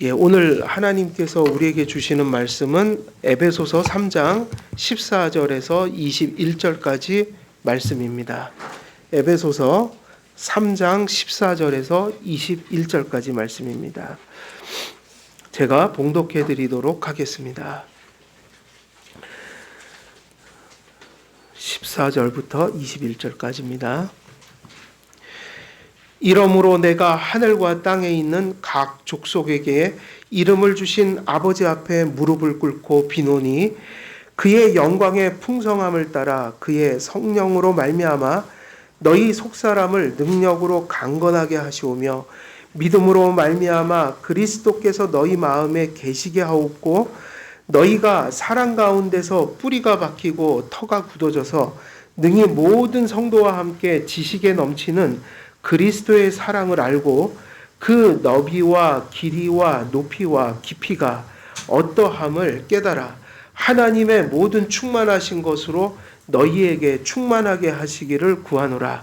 오늘 하나님께서 우리에게 주시는 말씀은 에베소서 3장 14절에서 21절까지 말씀입니다. 에베소서 3장 14절에서 21절까지 말씀입니다. 제가 봉독해 드리도록 하겠습니다. 14절부터 21절까지입니다. 이러므로 내가 하늘과 땅에 있는 각 족속에게 이름을 주신 아버지 앞에 무릎을 꿇고 비노니 그의 영광의 풍성함을 따라 그의 성령으로 말미암아 너희 속사람을 능력으로 강건하게 하시오며 믿음으로 말미암아 그리스도께서 너희 마음에 계시게 하옵고 너희가 사랑 가운데서 뿌리가 박히고 터가 굳어져서 능히 모든 성도와 함께 지식에 넘치는 그리스도의 사랑을 알고 그 너비와 길이와 높이와 깊이가 어떠함을 깨달아 하나님의 모든 충만하신 것으로 너희에게 충만하게 하시기를 구하노라.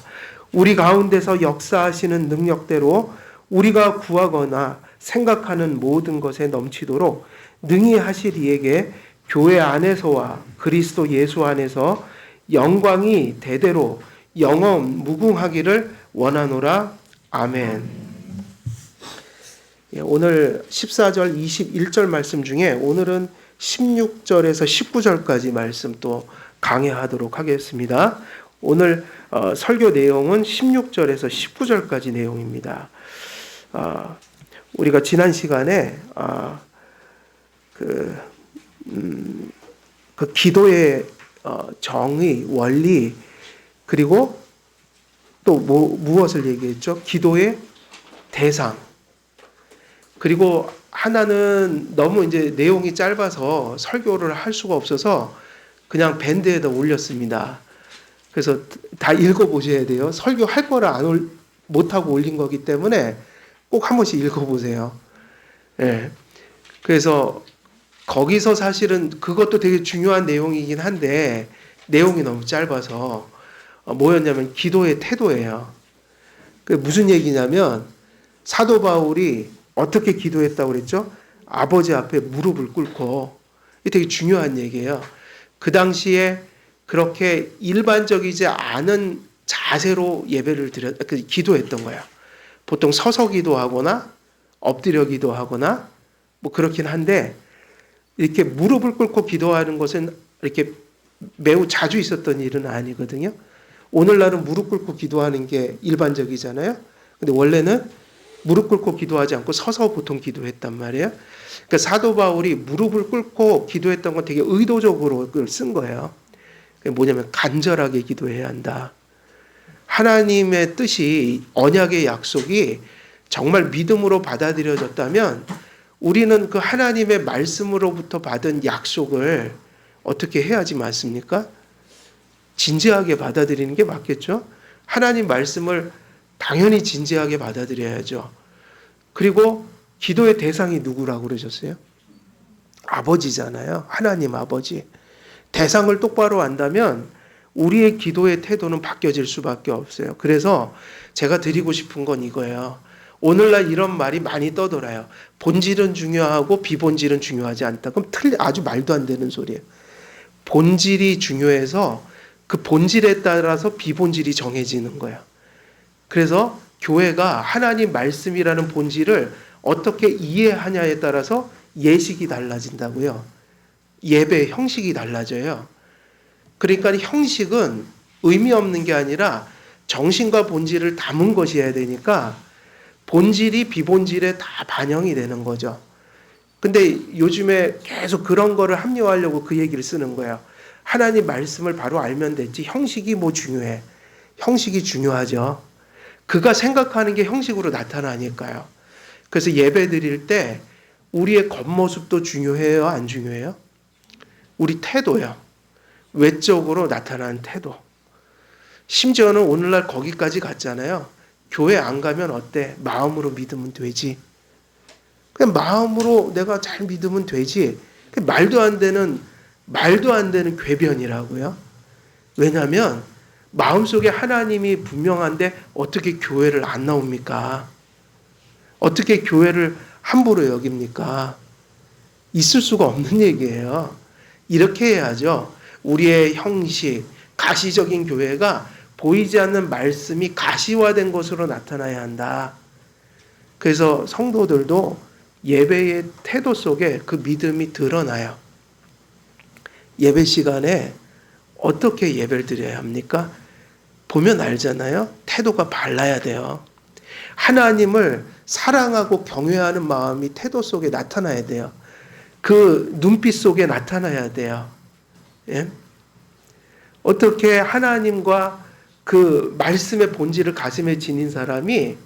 우리 가운데서 역사하시는 능력대로 우리가 구하거나 생각하는 모든 것에 넘치도록 능히 하실 이에게 교회 안에서와 그리스도 예수 안에서 영광이 대대로 영원 무궁하기를 원하노라. 아멘. 오늘 14절 21절 말씀 중에 오늘은 16절에서 19절까지 말씀 또 강해하도록 하겠습니다. 오늘 설교 내용은 16절에서 19절까지 내용입니다. 우리가 지난 시간에 그 기도의 정의, 원리, 그리고 또 무엇을 얘기했죠? 기도의 대상. 그리고 하나는 너무 이제 내용이 짧아서 설교를 할 수가 없어서 그냥 밴드에다 올렸습니다. 그래서 다 읽어보셔야 돼요. 설교할 거를 못하고 올린 거기 때문에 꼭 한 번씩 읽어보세요. 네. 그래서 거기서 사실은 그것도 되게 중요한 내용이긴 한데 내용이 너무 짧아서 뭐였냐면 기도의 태도예요. 그게 무슨 얘기냐면 사도 바울이 어떻게 기도했다고 그랬죠? 아버지 앞에 무릎을 꿇고. 이게 되게 중요한 얘기예요. 그 당시에 그렇게 일반적이지 않은 자세로 예배를 기도했던 거예요. 보통 서서 기도하거나 엎드려 기도하거나 뭐 그렇긴 한데 이렇게 무릎을 꿇고 기도하는 것은 이렇게 매우 자주 있었던 일은 아니거든요. 오늘날은 무릎 꿇고 기도하는 게 일반적이잖아요. 근데 원래는 무릎 꿇고 기도하지 않고 서서 보통 기도했단 말이에요. 그러니까 사도 바울이 무릎을 꿇고 기도했던 건 되게 의도적으로 그걸 쓴 거예요. 그게 뭐냐면 간절하게 기도해야 한다. 하나님의 뜻이, 언약의 약속이 정말 믿음으로 받아들여졌다면 우리는 그 하나님의 말씀으로부터 받은 약속을 어떻게 해야지 맞습니까? 진지하게 받아들이는 게 맞겠죠? 하나님 말씀을 당연히 진지하게 받아들여야죠. 그리고 기도의 대상이 누구라고 그러셨어요? 아버지잖아요. 하나님 아버지. 대상을 똑바로 안다면 우리의 기도의 태도는 바뀌어질 수밖에 없어요. 그래서 제가 드리고 싶은 건 이거예요. 오늘날 이런 말이 많이 떠돌아요. 본질은 중요하고 비본질은 중요하지 않다. 그럼 아주 말도 안 되는 소리예요. 본질이 중요해서 그 본질에 따라서 비본질이 정해지는 거예요. 그래서 교회가 하나님 말씀이라는 본질을 어떻게 이해하냐에 따라서 예식이 달라진다고요. 예배 형식이 달라져요. 그러니까 형식은 의미 없는 게 아니라 정신과 본질을 담은 것이어야 되니까 본질이 비본질에 다 반영이 되는 거죠. 근데 요즘에 계속 그런 거를 합리화하려고 그 얘기를 쓰는 거예요. 하나님 말씀을 바로 알면 되지 형식이 뭐 중요해. 형식이 중요하죠. 그가 생각하는 게 형식으로 나타나니까요. 그래서 예배 드릴 때 우리의 겉모습도 중요해요? 안 중요해요? 우리 태도요. 외적으로 나타나는 태도. 심지어는 오늘날 거기까지 갔잖아요. 교회 안 가면 어때? 마음으로 믿으면 되지. 그냥 마음으로 내가 잘 믿으면 되지. 말도 안 되는 궤변이라고요. 왜냐하면 마음속에 하나님이 분명한데 어떻게 교회를 안 나옵니까? 어떻게 교회를 함부로 여깁니까? 있을 수가 없는 얘기예요. 이렇게 해야죠. 우리의 형식, 가시적인 교회가 보이지 않는 말씀이 가시화된 것으로 나타나야 한다. 그래서 성도들도 예배의 태도 속에 그 믿음이 드러나요. 예배 시간에 어떻게 예배를 드려야 합니까? 보면 알잖아요. 태도가 발라야 돼요. 하나님을 사랑하고 경외하는 마음이 태도 속에 나타나야 돼요. 그 눈빛 속에 나타나야 돼요. 예? 어떻게 하나님과 그 말씀의 본질을 가슴에 지닌 사람이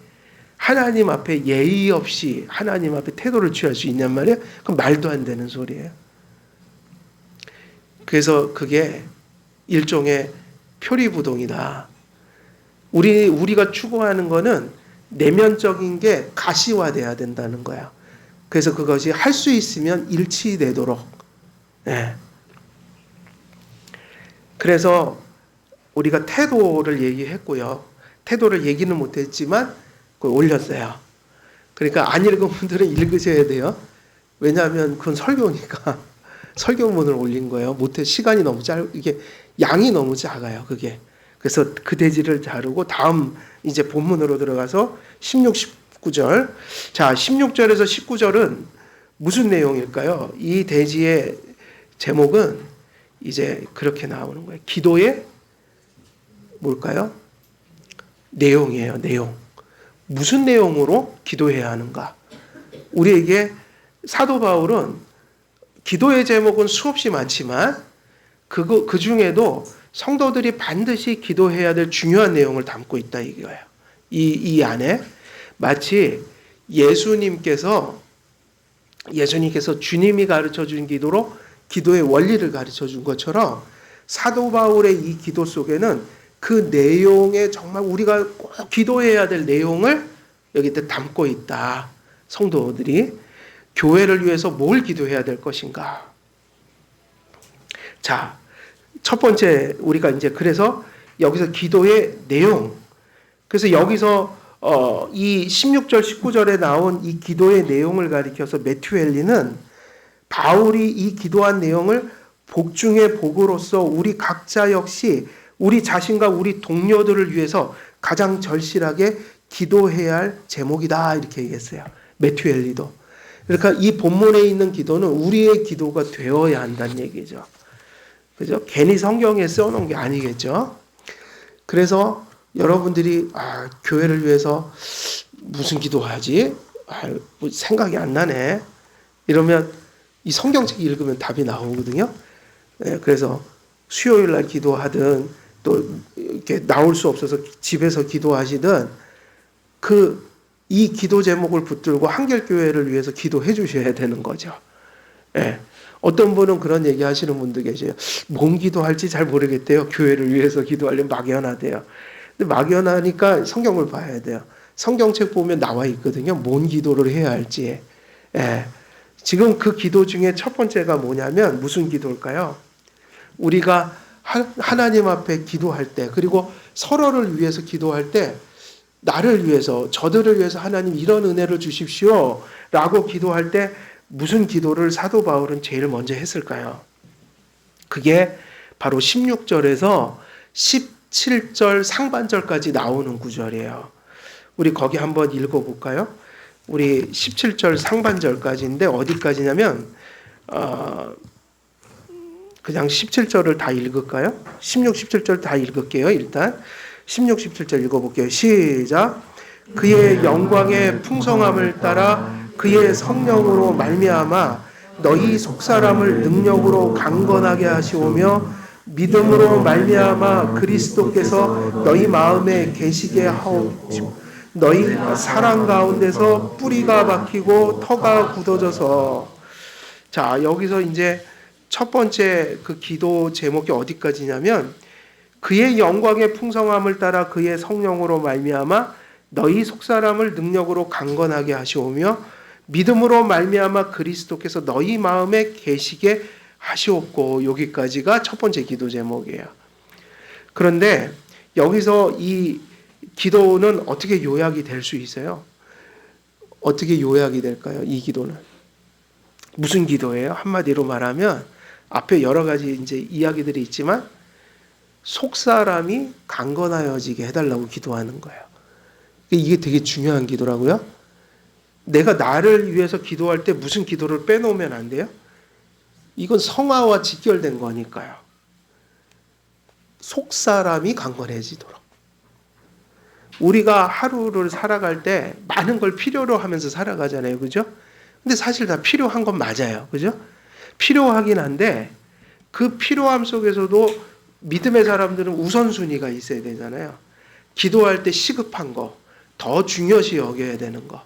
하나님 앞에 예의 없이 하나님 앞에 태도를 취할 수 있냔 말이에요? 그럼 말도 안 되는 소리예요. 그래서 그게 일종의 표리부동이다. 우리가 추구하는 거는 내면적인 게 가시화돼야 된다는 거야. 그래서 그것이 할 수 있으면 일치되도록. 네. 그래서 우리가 태도를 얘기했고요. 태도를 얘기는 못했지만 그걸 올렸어요. 그러니까 안 읽은 분들은 읽으셔야 돼요. 왜냐하면 그건 설교니까 설교문을 올린 거예요. 못해 시간이 너무 이게 양이 너무 작아요. 그게. 그래서 그 대지를 자르고 다음 이제 본문으로 들어가서 16, 19절. 자, 16절에서 19절은 무슨 내용일까요? 이 대지의 제목은 이제 그렇게 나오는 거예요. 기도의 뭘까요? 내용이에요. 내용. 무슨 내용으로 기도해야 하는가? 우리에게 사도 바울은 기도의 제목은 수없이 많지만 그 중에도 성도들이 반드시 기도해야 될 중요한 내용을 담고 있다 이거예요. 이 안에 마치 예수님께서 주님이 가르쳐 준 기도로 기도의 원리를 가르쳐 준 것처럼 사도 바울의 이 기도 속에는 그 내용에 정말 우리가 꼭 기도해야 될 내용을 여기 담고 있다. 성도들이 교회를 위해서 뭘 기도해야 될 것인가? 자, 첫 번째 우리가 이제 그래서 여기서 기도의 내용. 그래서 여기서 이 16절 19절에 나온 이 기도의 내용을 가리켜서 매튜 헨리는 바울이 이 기도한 내용을 복 중의 복으로서 우리 각자 역시 우리 자신과 우리 동료들을 위해서 가장 절실하게 기도해야 할 제목이다 이렇게 얘기했어요. 매튜 헨리도. 그러니까 이 본문에 있는 기도는 우리의 기도가 되어야 한다는 얘기죠. 그죠? 괜히 성경에 써놓은 게 아니겠죠. 그래서 여러분들이 교회를 위해서 무슨 기도하지? 뭐 생각이 안 나네. 이러면 이 성경책 읽으면 답이 나오거든요. 네, 그래서 수요일 날 기도하든 또 이렇게 나올 수 없어서 집에서 기도하시든 이 기도 제목을 붙들고 한결교회를 위해서 기도해 주셔야 되는 거죠. 네. 어떤 분은 그런 얘기 하시는 분도 계세요. 뭔 기도할지 잘 모르겠대요. 교회를 위해서 기도하려면 막연하대요. 근데 막연하니까 성경을 봐야 돼요. 성경책 보면 나와 있거든요. 뭔 기도를 해야 할지. 예. 지금 그 기도 중에 첫 번째가 뭐냐면 무슨 기도일까요? 우리가 하나님 앞에 기도할 때 그리고 서로를 위해서 기도할 때 나를 위해서 저들을 위해서 하나님 이런 은혜를 주십시오 라고 기도할 때 무슨 기도를 사도 바울은 제일 먼저 했을까요? 그게 바로 16절에서 17절 상반절까지 나오는 구절이에요. 우리 거기 한번 읽어볼까요? 우리 17절 상반절까지인데 어디까지냐면 그냥 17절을 다 읽을까요? 16, 17절 다 읽을게요. 일단 16, 17절 읽어볼게요. 시작. 그의 영광의 풍성함을 따라 그의 성령으로 말미암아 너희 속사람을 능력으로 강건하게 하시오며 믿음으로 말미암아 그리스도께서 너희 마음에 계시게 하옵시고 너희 사랑 가운데서 뿌리가 박히고 터가 굳어져서. 자, 여기서 이제 첫 번째 그 기도 제목이 어디까지냐면 그의 영광의 풍성함을 따라 그의 성령으로 말미암아 너희 속사람을 능력으로 강건하게 하시오며 믿음으로 말미암아 그리스도께서 너희 마음에 계시게 하시옵고. 여기까지가 첫 번째 기도 제목이에요. 그런데 여기서 이 기도는 어떻게 요약이 될 수 있어요? 어떻게 요약이 될까요? 이 기도는 무슨 기도예요? 한마디로 말하면 앞에 여러 가지 이제 이야기들이 있지만 속 사람이 강건하여지게 해달라고 기도하는 거예요. 이게 되게 중요한 기도라고요. 내가 나를 위해서 기도할 때 무슨 기도를 빼놓으면 안 돼요? 이건 성화와 직결된 거니까요. 속 사람이 강건해지도록. 우리가 하루를 살아갈 때 많은 걸 필요로 하면서 살아가잖아요. 그죠? 근데 사실 다 필요한 건 맞아요. 그죠? 필요하긴 한데 그 필요함 속에서도 믿음의 사람들은 우선순위가 있어야 되잖아요. 기도할 때 시급한 거, 더 중요시 여겨야 되는 거.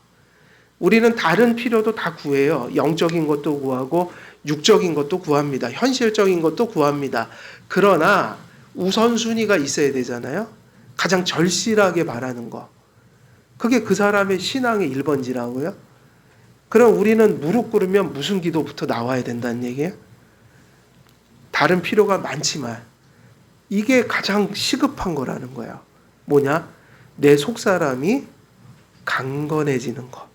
우리는 다른 필요도 다 구해요. 영적인 것도 구하고 육적인 것도 구합니다. 현실적인 것도 구합니다. 그러나 우선순위가 있어야 되잖아요. 가장 절실하게 바라는 거. 그게 그 사람의 신앙의 1번지라고요. 그럼 우리는 무릎 꿇으면 무슨 기도부터 나와야 된다는 얘기예요? 다른 필요가 많지만 이게 가장 시급한 거라는 거예요. 뭐냐? 내 속사람이 강건해지는 거.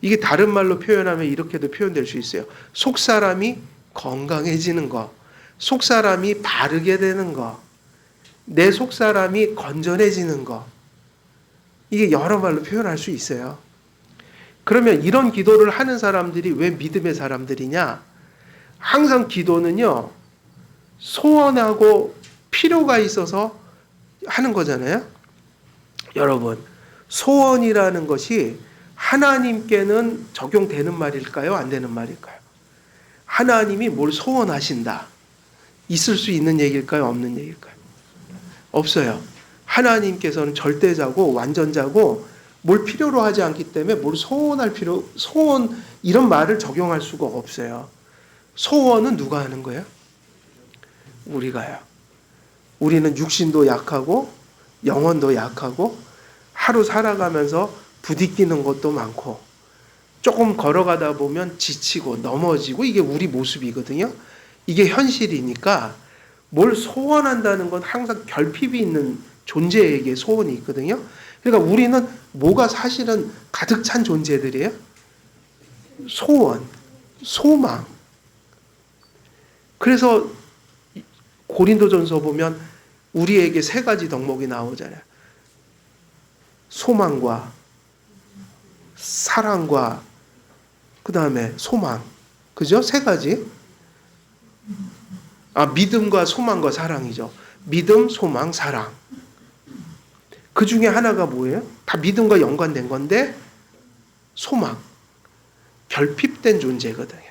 이게 다른 말로 표현하면 이렇게도 표현될 수 있어요. 속사람이 건강해지는 거. 속사람이 바르게 되는 거. 내 속사람이 건전해지는 거. 이게 여러 말로 표현할 수 있어요. 그러면 이런 기도를 하는 사람들이 왜 믿음의 사람들이냐? 항상 기도는요, 소원하고 필요가 있어서 하는 거잖아요. 여러분, 소원이라는 것이 하나님께는 적용되는 말일까요? 안 되는 말일까요? 하나님이 뭘 소원하신다. 있을 수 있는 얘기일까요? 없는 얘기일까요? 없어요. 하나님께서는 절대자고 완전자고 뭘 필요로 하지 않기 때문에 뭘 소원할 소원 이런 말을 적용할 수가 없어요. 소원은 누가 하는 거예요? 우리가요. 우리는 육신도 약하고 영혼도 약하고 하루 살아가면서 부딪히는 것도 많고 조금 걸어가다 보면 지치고 넘어지고 이게 우리 모습이거든요. 이게 현실이니까 뭘 소원한다는 건 항상 결핍이 있는 존재에게 소원이 있거든요. 그러니까 우리는 뭐가 사실은 가득 찬 존재들이에요? 소원, 소망. 그래서 고린도전서 보면 우리에게 세 가지 덕목이 나오잖아요. 소망과 사랑과 그 다음에 소망. 그죠? 세 가지. 믿음과 소망과 사랑이죠. 믿음, 소망, 사랑. 그 중에 하나가 뭐예요? 다 믿음과 연관된 건데 소망. 결핍된 존재거든요.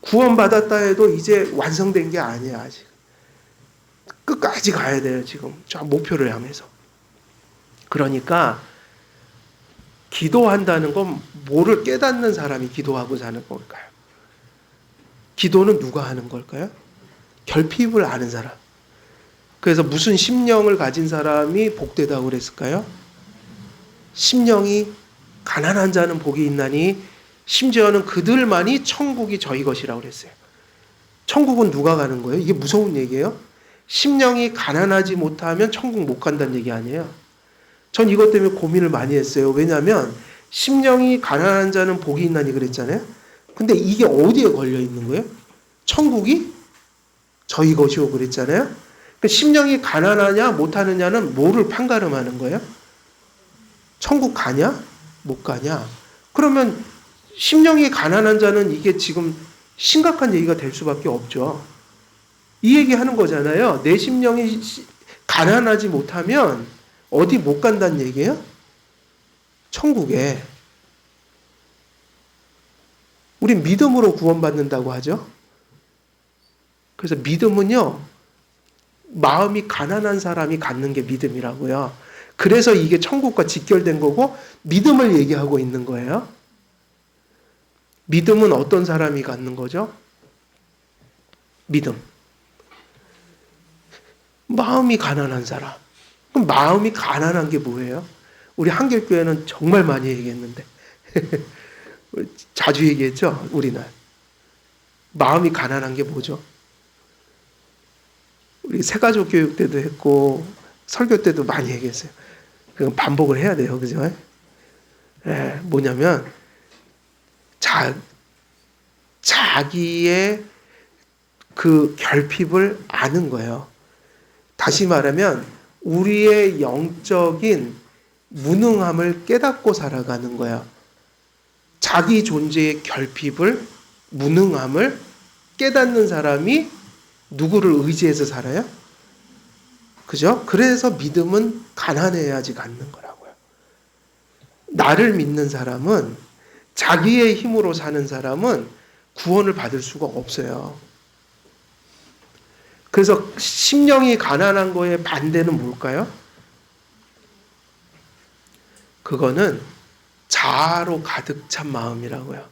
구원받았다 해도 이제 완성된 게 아니야, 아직. 끝까지 가야 돼요, 지금. 저 목표를 향해서. 그러니까 기도한다는 건 뭐를 깨닫는 사람이 기도하고 사는 걸까요? 기도는 누가 하는 걸까요? 결핍을 아는 사람. 그래서 무슨 심령을 가진 사람이 복되다고 그랬을까요? 심령이 가난한 자는 복이 있나니 심지어는 그들만이 천국이 저희 것이라고 그랬어요. 천국은 누가 가는 거예요? 이게 무서운 얘기예요. 심령이 가난하지 못하면 천국 못 간다는 얘기 아니에요. 전 이것 때문에 고민을 많이 했어요. 왜냐하면 심령이 가난한 자는 복이 있나니 그랬잖아요. 근데 이게 어디에 걸려 있는 거예요? 천국이 저희 것이오 그랬잖아요. 그러니까 심령이 가난하냐 못하느냐는 뭐를 판가름하는 거예요? 천국 가냐 못 가냐. 그러면 심령이 가난한 자는 이게 지금 심각한 얘기가 될 수밖에 없죠. 이 얘기하는 거잖아요. 내 심령이 가난하지 못하면 어디 못 간다는 얘기예요? 천국에. 우리 믿음으로 구원받는다고 하죠. 그래서 믿음은요, 마음이 가난한 사람이 갖는 게 믿음이라고요. 그래서 이게 천국과 직결된 거고 믿음을 얘기하고 있는 거예요. 믿음은 어떤 사람이 갖는 거죠? 믿음. 마음이 가난한 사람. 그럼 마음이 가난한 게 뭐예요? 우리 한길교회는 정말 많이 얘기했는데 자주 얘기했죠, 우리는. 마음이 가난한 게 뭐죠? 우리 새가족 교육 때도 했고 설교 때도 많이 얘기했어요. 그건 반복을 해야 돼요. 그죠? 예, 뭐냐면, 자기의 그 결핍을 아는 거예요. 다시 말하면, 우리의 영적인 무능함을 깨닫고 살아가는 거예요. 자기 존재의 결핍을, 무능함을 깨닫는 사람이 누구를 의지해서 살아요? 그죠? 그래서 믿음은 가난해야지 갖는 거라고요. 나를 믿는 사람은, 자기의 힘으로 사는 사람은 구원을 받을 수가 없어요. 그래서 심령이 가난한 거에 반대는 뭘까요? 그거는 자아로 가득 찬 마음이라고요.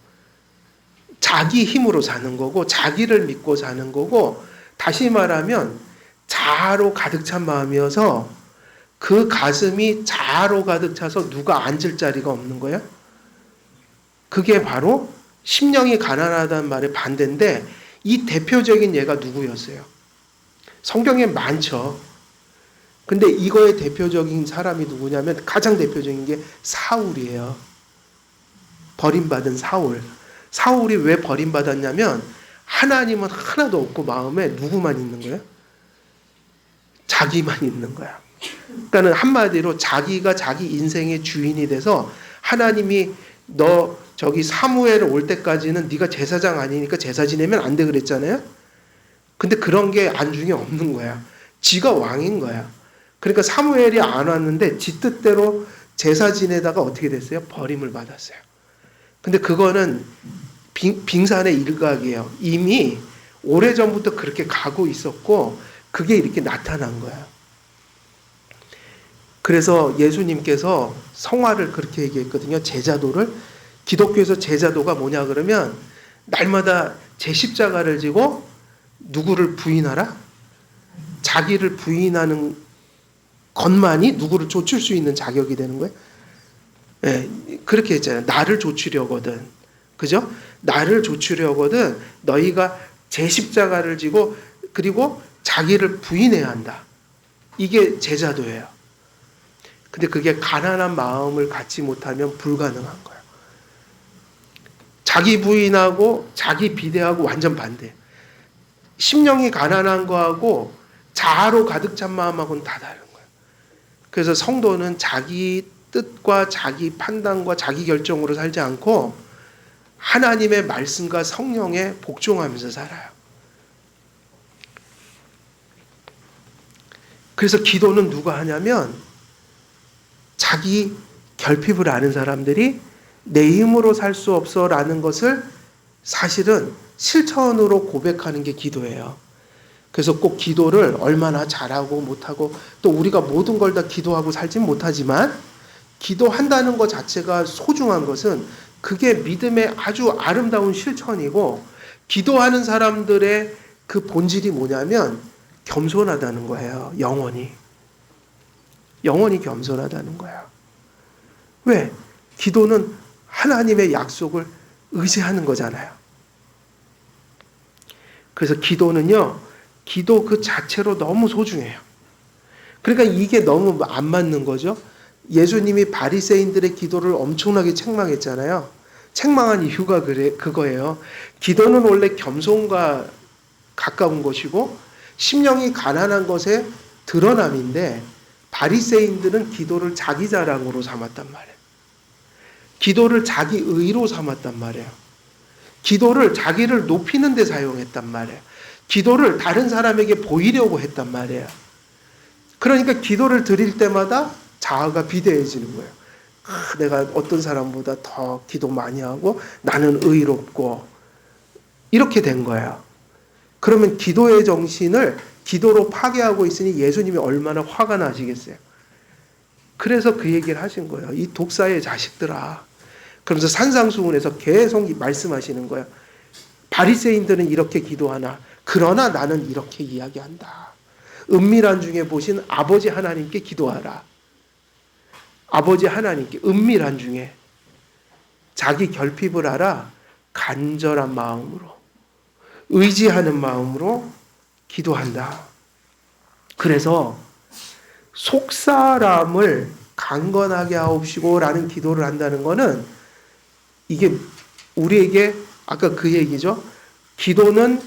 자기 힘으로 사는 거고, 자기를 믿고 사는 거고, 다시 말하면 자아로 가득 찬 마음이어서 그 가슴이 자아로 가득 차서 누가 앉을 자리가 없는 거예요. 그게 바로 심령이 가난하다는 말의 반대인데, 이 대표적인 예가 누구였어요? 성경에 많죠. 근데 이거의 대표적인 사람이 누구냐면, 가장 대표적인 게 사울이에요. 버림받은 사울. 사울이 왜 버림받았냐면, 하나님은 하나도 없고 마음에 누구만 있는 거예요? 자기만 있는 거야. 그러니까 한마디로 자기가 자기 인생의 주인이 돼서, 하나님이 너 저기 사무엘 올 때까지는 네가 제사장 아니니까 제사 지내면 안 돼 그랬잖아요. 근데 그런 게 안중에 없는 거야. 지가 왕인 거야. 그러니까 사무엘이 안 왔는데 지 뜻대로 제사 지내다가 어떻게 됐어요? 버림을 받았어요. 근데 그거는 빙산의 일각이에요. 이미 오래전부터 그렇게 가고 있었고, 그게 이렇게 나타난 거야. 그래서 예수님께서 성화를 그렇게 얘기했거든요. 제자도를. 기독교에서 제자도가 뭐냐 그러면, 날마다 제 십자가를 지고 누구를 부인하라? 자기를 부인하는 것만이 누구를 좇을 수 있는 자격이 되는 거예요. 네, 그렇게 했잖아요. 나를 좇으려거든. 그죠? 나를 좇으려거든 너희가 제 십자가를 지고, 그리고 자기를 부인해야 한다. 이게 제자도예요. 근데 그게 가난한 마음을 갖지 못하면 불가능한 거예요. 자기 부인하고 자기 비대하고 완전 반대. 심령이 가난한 거하고 자아로 가득 찬 마음하고는 다 다른 거예요. 그래서 성도는 자기 뜻과 자기 판단과 자기 결정으로 살지 않고 하나님의 말씀과 성령에 복종하면서 살아요. 그래서 기도는 누가 하냐면, 자기 결핍을 아는 사람들이 내 힘으로 살 수 없어라는 것을 사실은 실천으로 고백하는 게 기도예요. 그래서 꼭 기도를 얼마나 잘하고 못하고, 또 우리가 모든 걸 다 기도하고 살진 못하지만, 기도한다는 것 자체가 소중한 것은 그게 믿음의 아주 아름다운 실천이고, 기도하는 사람들의 그 본질이 뭐냐면 겸손하다는 거예요. 영원히 겸손하다는 거야. 왜? 기도는 하나님의 약속을 의지하는 거잖아요. 그래서 기도는요, 기도 그 자체로 너무 소중해요. 그러니까 이게 너무 안 맞는 거죠. 예수님이 바리새인들의 기도를 엄청나게 책망했잖아요. 책망한 이유가 그거예요. 기도는 원래 겸손과 가까운 것이고 심령이 가난한 것의 드러남인데, 바리새인들은 기도를 자기 자랑으로 삼았단 말이에요. 기도를 자기 의로 삼았단 말이에요. 기도를 자기를 높이는 데 사용했단 말이에요. 기도를 다른 사람에게 보이려고 했단 말이에요. 그러니까 기도를 드릴 때마다 자아가 비대해지는 거예요. 내가 어떤 사람보다 더 기도 많이 하고 나는 의롭고, 이렇게 된 거예요. 그러면 기도의 정신을 기도로 파괴하고 있으니 예수님이 얼마나 화가 나시겠어요. 그래서 그 얘기를 하신 거예요. 이 독사의 자식들아. 그러면서 산상수훈에서 계속 말씀하시는 거예요. 바리새인들은 이렇게 기도하나 그러나 나는 이렇게 이야기한다. 은밀한 중에 보신 아버지 하나님께 기도하라. 아버지 하나님께 은밀한 중에 자기 결핍을 알아 간절한 마음으로, 의지하는 마음으로 기도한다. 그래서 속 사람을 강건하게 하옵시고라는 기도를 한다는 거는 이게 우리에게 아까 그 얘기죠. 기도는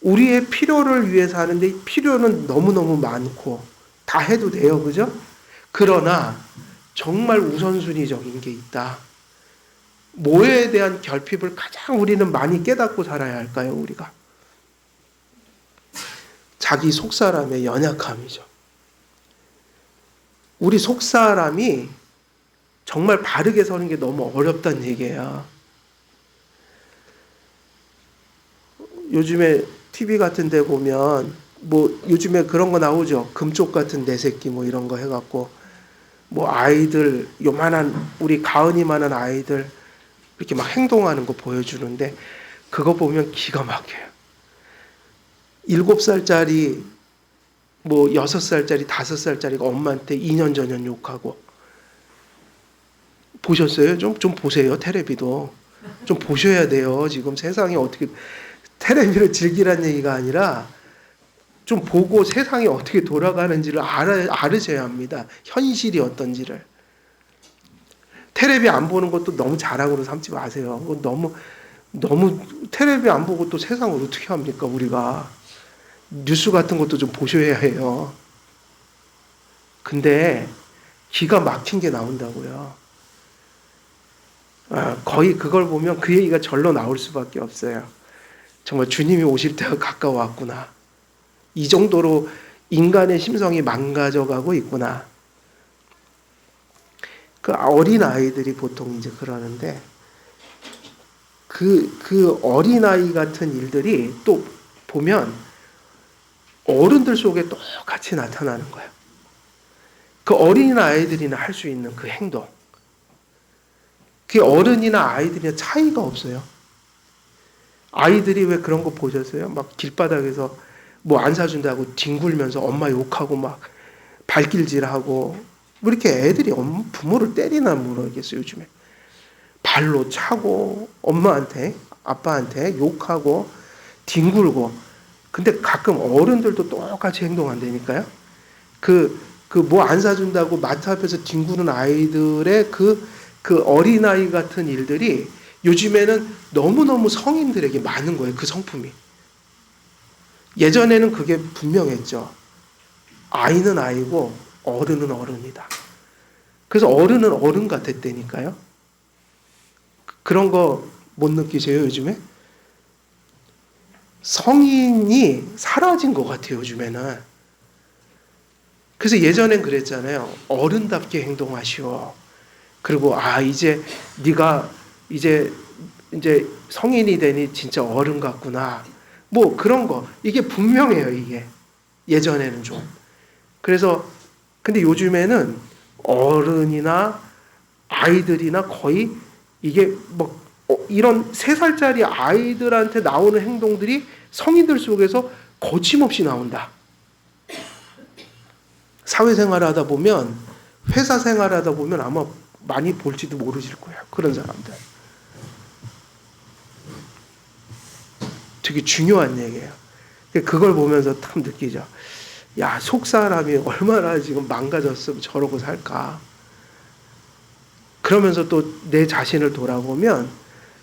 우리의 필요를 위해서 하는데 필요는 너무너무 많고 다 해도 돼요. 그죠? 그러나 정말 우선순위적인 게 있다. 뭐에 대한 결핍을 가장 우리는 많이 깨닫고 살아야 할까요? 우리가. 자기 속사람의 연약함이죠. 우리 속사람이 정말 바르게 서는 게 너무 어렵다는 얘기예요. 요즘에 TV 같은 데 보면 뭐 요즘에 그런 거 나오죠. 금쪽 같은 내 새끼 뭐 이런 거 해갖고 뭐 아이들 요만한 우리 가은이만한 아이들 이렇게 막 행동하는 거 보여주는데 그거 보면 기가 막혀요. 7살짜리 뭐 6살짜리 5살짜리가 엄마한테 2년 전년 욕하고 보셨어요? 좀 보세요. 텔레비도 좀 보셔야 돼요. 지금 세상이 어떻게 텔레비를 즐기란 얘기가 아니라 좀 보고 세상이 어떻게 돌아가는지를 알으셔야 합니다. 현실이 어떤지를. 텔레비 안 보는 것도 너무 자랑으로 삼지 마세요. 너무 텔레비 안 보고 또 세상을 어떻게 합니까, 우리가. 뉴스 같은 것도 좀 보셔야 해요. 근데 기가 막힌 게 나온다고요. 거의 그걸 보면 그 얘기가 절로 나올 수밖에 없어요. 정말 주님이 오실 때가 가까워왔구나. 이 정도로 인간의 심성이 망가져가고 있구나. 그 어린 아이들이 보통 이제 그러는데 그 어린 아이 같은 일들이 또 보면 어른들 속에 똑같이 나타나는 거예요. 그 어린 아이들이나 할 수 있는 그 행동. 그게 어른이나 아이들이나 차이가 없어요. 아이들이 왜 그런 거 보셨어요? 막 길바닥에서 뭐 안 사준다고 뒹굴면서 엄마 욕하고 막 발길질하고 뭐 이렇게 애들이 부모를 때리나 모르겠어요, 요즘에. 발로 차고 엄마한테 아빠한테 욕하고 뒹굴고. 근데 가끔 어른들도 똑같이 행동한다니까요. 뭐 안 사준다고 마트 앞에서 뒹구는 아이들의 그 어린아이 같은 일들이 요즘에는 너무너무 성인들에게 많은 거예요. 그 성품이. 예전에는 그게 분명했죠. 아이는 아이고 어른은 어른이다. 그래서 어른은 어른 같았다니까요. 그런 거 못 느끼세요, 요즘에? 성인이 사라진 것 같아요, 요즘에는. 그래서 예전엔 그랬잖아요. 어른답게 행동하시오. 그리고 이제 네가 이제 성인이 되니 진짜 어른 같구나. 뭐 그런 거. 이게 분명해요, 이게. 예전에는 좀. 그래서 근데 요즘에는 어른이나 아이들이나 거의 이게 뭐 이런 3살짜리 아이들한테 나오는 행동들이 성인들 속에서 거침없이 나온다. 사회생활 하다 보면, 회사 생활 하다 보면 아마 많이 볼지도 모르실 거예요. 그런 사람들. 되게 중요한 얘기예요. 그걸 보면서 참 느끼죠. 야, 속사람이 얼마나 지금 망가졌으면 저러고 살까. 그러면서 또 내 자신을 돌아보면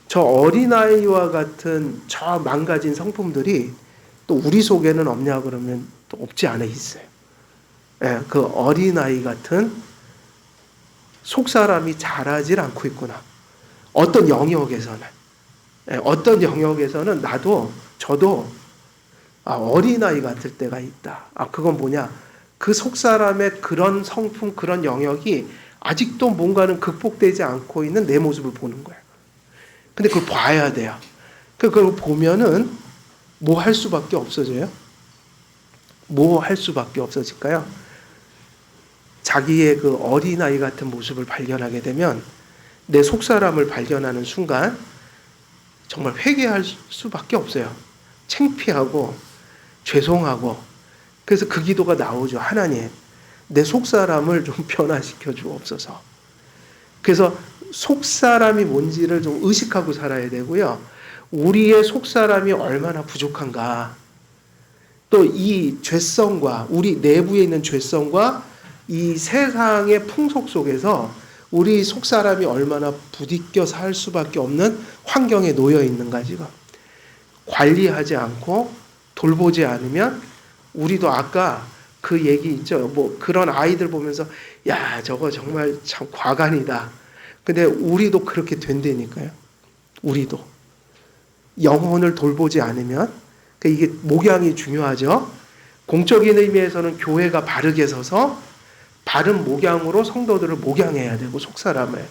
저 어린아이와 같은 저 망가진 성품들이 또 우리 속에는 없냐 그러면 또 없지 않아 있어요. 예, 그 어린아이 같은 속사람이 자라질 않고 있구나. 어떤 영역에서는. 예, 어떤 영역에서는 저도 어린아이 같을 때가 있다. 그건 뭐냐. 그 속사람의 그런 성품, 그런 영역이 아직도 뭔가는 극복되지 않고 있는 내 모습을 보는 거예요. 근데 그걸 봐야 돼요. 그걸 보면은 뭐 할 수밖에 없어져요? 뭐 할 수밖에 없어질까요? 자기의 그 어린아이 같은 모습을 발견하게 되면 내 속사람을 발견하는 순간 정말 회개할 수밖에 없어요. 창피하고 죄송하고. 그래서 그 기도가 나오죠. 하나님, 내 속사람을 좀 변화시켜 주옵소서. 그래서 속사람이 뭔지를 좀 의식하고 살아야 되고요. 우리의 속사람이 얼마나 부족한가. 또 이 죄성과 우리 내부에 있는 죄성과 이 세상의 풍속 속에서 우리 속사람이 얼마나 부딪혀 살 수밖에 없는 환경에 놓여 있는가 지금. 관리하지 않고 돌보지 않으면 우리도 아까 그 얘기 있죠. 뭐 그런 아이들 보면서 야 저거 정말 참 과간이다. 근데 우리도 그렇게 된다니까요. 우리도 영혼을 돌보지 않으면 이게 목양이 중요하죠. 공적인 의미에서는 교회가 바르게 서서 바른 목양으로 성도들을 목양해야 되고 속사람을.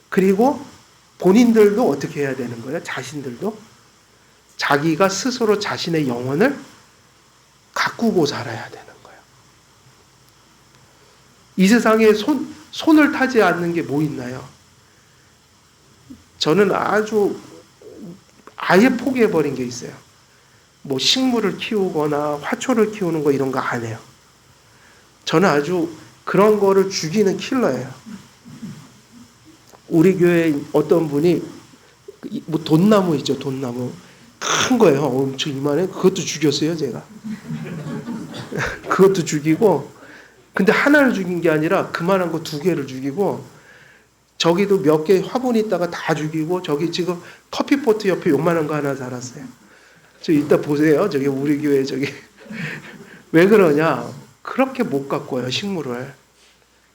그리고 본인들도 어떻게 해야 되는 거예요? 자신들도 자기가 스스로 자신의 영혼을 가꾸고 살아야 되는 거예요. 이 세상에 손을 타지 않는 게 뭐 있나요? 저는 아예 포기해버린 게 있어요. 뭐 식물을 키우거나 화초를 키우는 거 이런 거 안 해요. 저는 아주 그런 거를 죽이는 킬러예요. 우리 교회에 어떤 분이 뭐 돈나무 있죠, 돈나무. 큰 거예요. 엄청 이만해. 그것도 죽였어요, 제가. 그것도 죽이고, 근데 하나를 죽인 게 아니라 그만한 거 2개를 죽이고, 저기도 몇 개 화분 있다가 다 죽이고, 저기 지금 커피포트 옆에 요만한 거 하나 자랐어요. 저 이따 보세요. 저기 우리 교회 저기. 왜 그러냐? 그렇게 못 가꿔요, 식물을.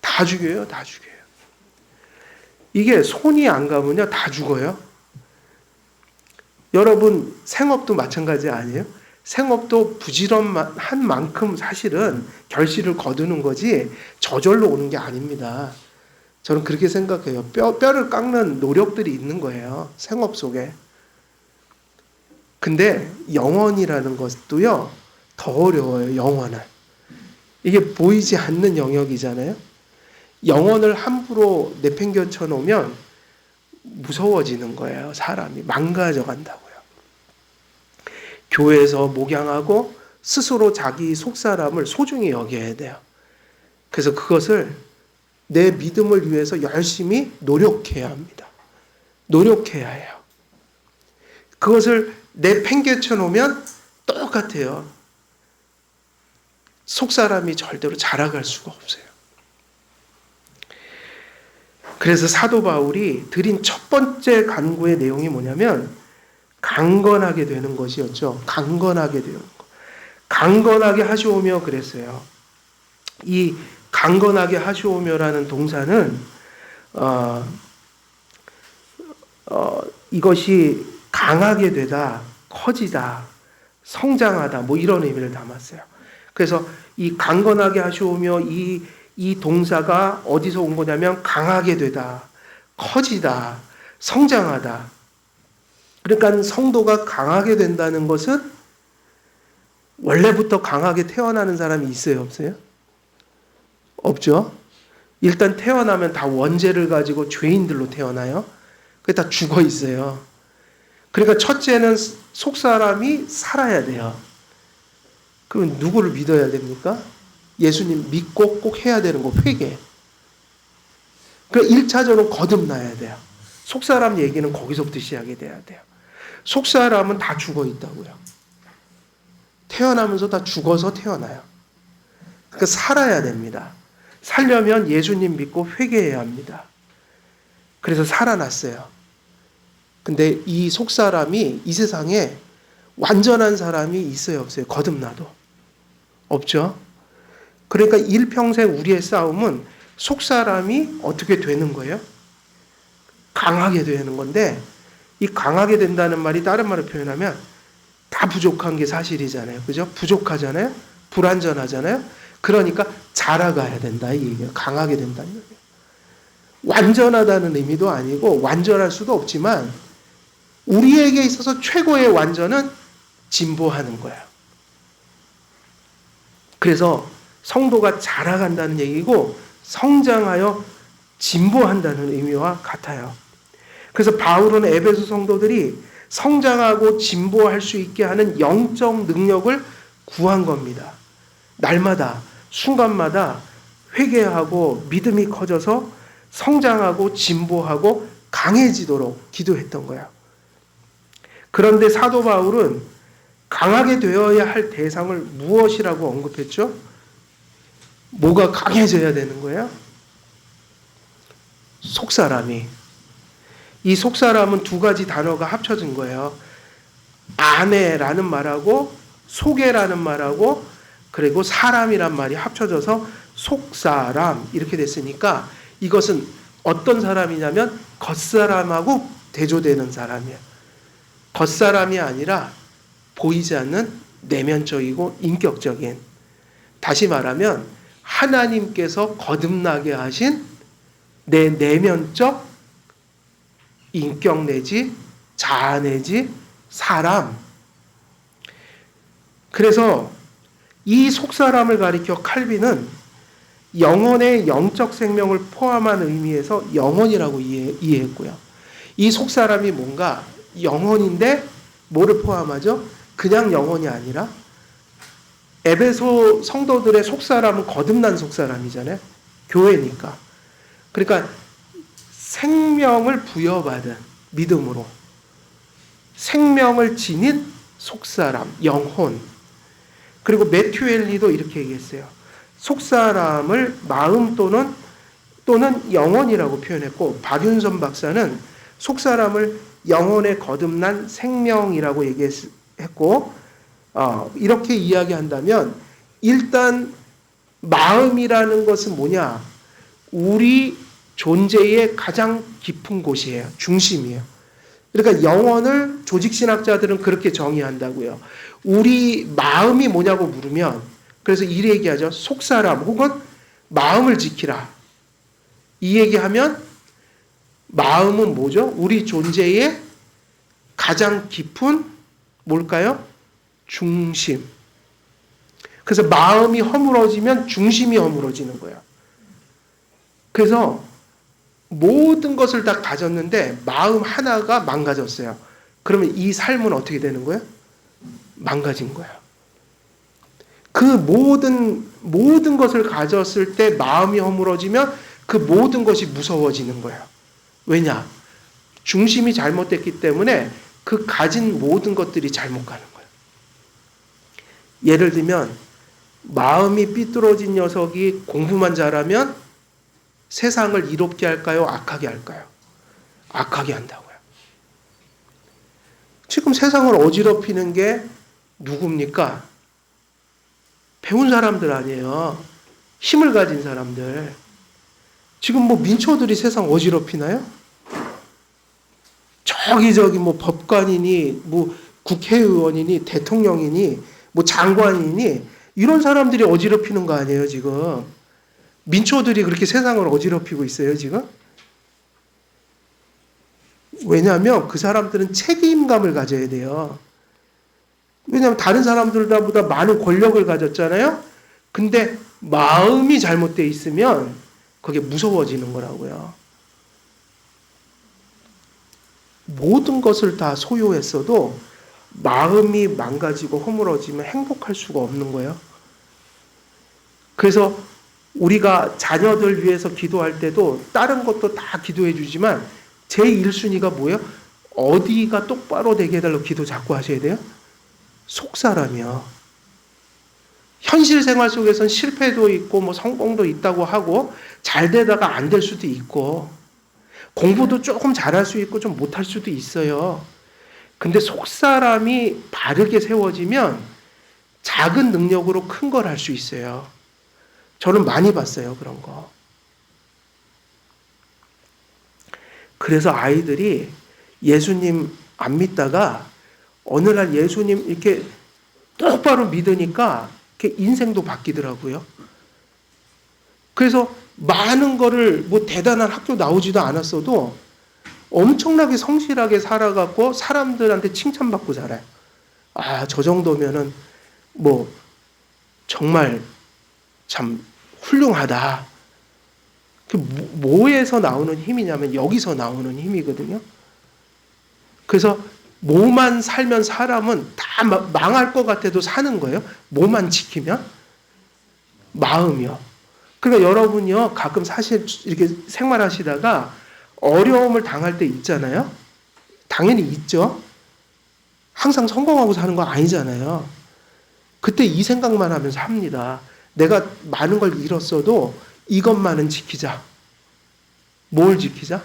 다 죽여요, 다 죽여요. 이게 손이 안 가면요, 다 죽어요. 여러분, 생업도 마찬가지 아니에요? 생업도 부지런한 만큼 사실은 결실을 거두는 거지 저절로 오는 게 아닙니다. 저는 그렇게 생각해요. 뼈를 깎는 노력들이 있는 거예요. 생업 속에. 근데 영혼이라는 것도요, 더 어려워요, 영혼은. 이게 보이지 않는 영역이잖아요. 영혼을 함부로 내팽겨쳐 놓으면 무서워지는 거예요. 사람이 망가져 간다고요. 교회에서 목양하고 스스로 자기 속사람을 소중히 여겨야 돼요. 그래서 그것을 내 믿음을 위해서 열심히 노력해야 합니다. 노력해야 해요. 그것을 내팽개쳐 놓으면 똑같아요. 속사람이 절대로 자라갈 수가 없어요. 그래서 사도 바울이 드린 첫 번째 간구의 내용이 뭐냐면 강건하게 되는 것이었죠. 강건하게 되는 것. 강건하게 하시오며 그랬어요. 이 강건하게 하시오며라는 동사는 이것이 강하게 되다, 커지다, 성장하다 뭐 이런 의미를 담았어요. 그래서 이 강건하게 하시오며 이 동사가 어디서 온 거냐면 강하게 되다, 커지다, 성장하다. 그러니까 성도가 강하게 된다는 것은 원래부터 강하게 태어나는 사람이 있어요, 없어요? 없죠. 일단 태어나면 다 원죄를 가지고 죄인들로 태어나요. 그게 다 죽어 있어요. 그러니까 첫째는 속사람이 살아야 돼요. 그럼 누구를 믿어야 됩니까? 예수님 믿고 꼭 해야 되는 거 회개. 그러니까 1차적으로 거듭나야 돼요. 속사람 얘기는 거기서부터 시작이 돼야 돼요. 속사람은 다 죽어 있다고요. 태어나면서 다 죽어서 태어나요. 그러니까 살아야 됩니다. 살려면 예수님 믿고 회개해야 합니다. 그래서 살아났어요. 근데 이 속사람이 이 세상에 완전한 사람이 있어요, 없어요? 거듭나도. 없죠? 그러니까 일평생 우리의 싸움은 속사람이 어떻게 되는 거예요? 강하게 되는 건데, 이 강하게 된다는 말이 다른 말로 표현하면 다 부족한 게 사실이잖아요. 그죠? 부족하잖아요? 불완전하잖아요? 그러니까 자라가야 된다, 이 얘기예요. 강하게 된다는 얘기예요. 완전하다는 의미도 아니고 완전할 수도 없지만 우리에게 있어서 최고의 완전은 진보하는 거예요. 그래서 성도가 자라간다는 얘기고 성장하여 진보한다는 의미와 같아요. 그래서 바울은 에베소 성도들이 성장하고 진보할 수 있게 하는 영적 능력을 구한 겁니다. 날마다 순간마다 회개하고 믿음이 커져서 성장하고 진보하고 강해지도록 기도했던 거예요. 그런데 사도 바울은 강하게 되어야 할 대상을 무엇이라고 언급했죠? 뭐가 강해져야 되는 거예요? 속사람이. 이 속사람은 두 가지 단어가 합쳐진 거예요. 아내라는 말하고 속에라는 말하고 그리고 사람이란 말이 합쳐져서 속사람 이렇게 됐으니까 이것은 어떤 사람이냐면 겉사람하고 대조되는 사람이에요. 겉사람이 아니라 보이지 않는 내면적이고 인격적인, 다시 말하면 하나님께서 거듭나게 하신 내 내면적 인격 내지 자아 내지 사람. 그래서 이 속사람을 가리켜 칼빈은 영혼의 영적 생명을 포함한 의미에서 영혼이라고 이해했고요. 이 속사람이 뭔가 영혼인데 뭐를 포함하죠? 그냥 영혼이 아니라 에베소 성도들의 속사람은 거듭난 속사람이잖아요. 교회니까. 그러니까 생명을 부여받은 믿음으로 생명을 지닌 속사람, 영혼. 그리고 매튜 헨리도 이렇게 얘기했어요. 속사람을 마음 또는 영혼이라고 표현했고, 박윤선 박사는 속사람을 영혼에 거듭난 생명이라고 얘기했고, 이렇게 이야기한다면 일단 마음이라는 것은 뭐냐? 우리 존재의 가장 깊은 곳이에요. 중심이에요. 그러니까 영혼을 조직신학자들은 그렇게 정의한다고요. 우리 마음이 뭐냐고 물으면 그래서 이 얘기하죠. 속사람 혹은 마음을 지키라. 이 얘기하면 마음은 뭐죠? 우리 존재의 가장 깊은 뭘까요? 중심. 그래서 마음이 허물어지면 중심이 허물어지는 거예요. 그래서 모든 것을 다 가졌는데 마음 하나가 망가졌어요. 그러면 이 삶은 어떻게 되는 거예요? 망가진 거예요. 그 모든 것을 가졌을 때 마음이 허물어지면 그 모든 것이 무서워지는 거예요. 왜냐? 중심이 잘못됐기 때문에 그 가진 모든 것들이 잘못 가는 거예요. 예를 들면 마음이 삐뚤어진 녀석이 공부만 잘하면 세상을 이롭게 할까요? 악하게 할까요? 악하게 한다고요. 지금 세상을 어지럽히는 게 누굽니까? 배운 사람들 아니에요. 힘을 가진 사람들. 지금 뭐 민초들이 세상 어지럽히나요? 저기 뭐 법관이니 뭐 국회의원이니 대통령이니 뭐 장관이니 이런 사람들이 어지럽히는 거 아니에요, 지금. 민초들이 그렇게 세상을 어지럽히고 있어요, 지금? 왜냐하면 그 사람들은 책임감을 가져야 돼요. 왜냐하면 다른 사람들보다 많은 권력을 가졌잖아요? 근데 마음이 잘못되어 있으면 그게 무서워지는 거라고요. 모든 것을 다 소유했어도 마음이 망가지고 허물어지면 행복할 수가 없는 거예요. 그래서 우리가 자녀들 위해서 기도할 때도 다른 것도 다 기도해 주지만 제일 1순위가 뭐예요? 어디가 똑바로 되게 해달라고 기도 자꾸 하셔야 돼요? 속사람이요. 현실 생활 속에서는 실패도 있고 뭐 성공도 있다고 하고 잘 되다가 안 될 수도 있고 공부도 조금 잘할 수 있고 좀 못할 수도 있어요. 근데 속사람이 바르게 세워지면 작은 능력으로 큰 걸 할 수 있어요. 저는 많이 봤어요, 그런 거. 그래서 아이들이 예수님 안 믿다가 어느 날 예수님 이렇게 똑바로 믿으니까 이렇게 인생도 바뀌더라고요. 그래서 많은 거를 뭐 대단한 학교 나오지도 않았어도 엄청나게 성실하게 살아갖고 사람들한테 칭찬받고 살아요. 아, 저 정도면은 뭐 정말 참 훌륭하다. 그 뭐에서 나오는 힘이냐면 여기서 나오는 힘이거든요. 그래서 뭐만 살면 사람은 다 망할 것 같아도 사는 거예요. 뭐만 지키면? 마음이요. 그러니까 여러분이요, 가끔 사실 이렇게 생활하시다가 어려움을 당할 때 있잖아요. 당연히 있죠. 항상 성공하고 사는 거 아니잖아요. 그때 이 생각만 하면서 합니다. 내가 많은 걸 잃었어도 이것만은 지키자. 뭘 지키자?